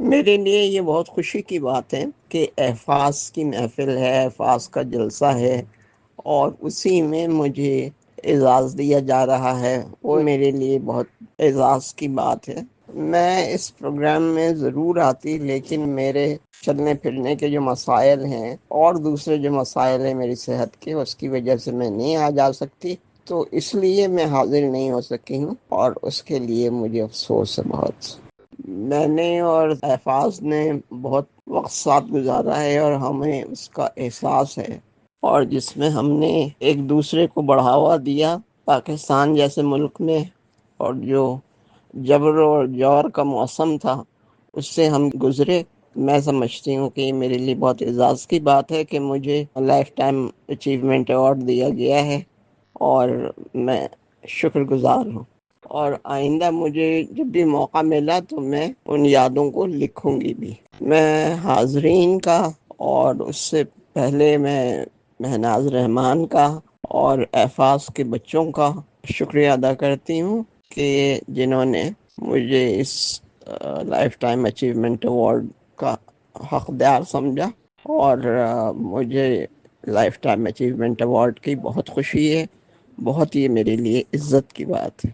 میرے لیے یہ بہت خوشی کی بات ہے کہ احفاظ کی محفل ہے، احفاظ کا جلسہ ہے اور اسی میں مجھے اعزاز دیا جا رہا ہے، وہ میرے لیے بہت اعزاز کی بات ہے۔ میں اس پروگرام میں ضرور آتی، لیکن میرے چلنے پھرنے کے جو مسائل ہیں اور دوسرے جو مسائل ہیں میری صحت کے، اس کی وجہ سے میں نہیں آ جا سکتی، تو اس لیے میں حاضر نہیں ہو سکی ہوں اور اس کے لیے مجھے افسوس ہے بہت۔ میں نے اور احفاظ نے بہت وقت ساتھ گزارا ہے اور ہمیں اس کا احساس ہے، اور جس میں ہم نے ایک دوسرے کو بڑھاوا دیا پاکستان جیسے ملک میں، اور جو جبر اور جور کا موسم تھا اس سے ہم گزرے۔ میں سمجھتی ہوں کہ یہ میرے لیے بہت اعزاز کی بات ہے کہ مجھے لائف ٹائم اچیومنٹ ایوارڈ دیا گیا ہے، اور میں شکر گزار ہوں، اور آئندہ مجھے جب بھی موقع ملا تو میں ان یادوں کو لکھوں گی بھی۔ میں حاضرین کا اور اس سے پہلے میں مہناز رحمان کا اور احفاظ کے بچوں کا شکریہ ادا کرتی ہوں کہ جنہوں نے مجھے اس لائف ٹائم اچیومنٹ ایوارڈ کا حقدار سمجھا، اور مجھے لائف ٹائم اچیومنٹ ایوارڈ کی بہت خوشی ہے، بہت یہ میرے لیے عزت کی بات ہے۔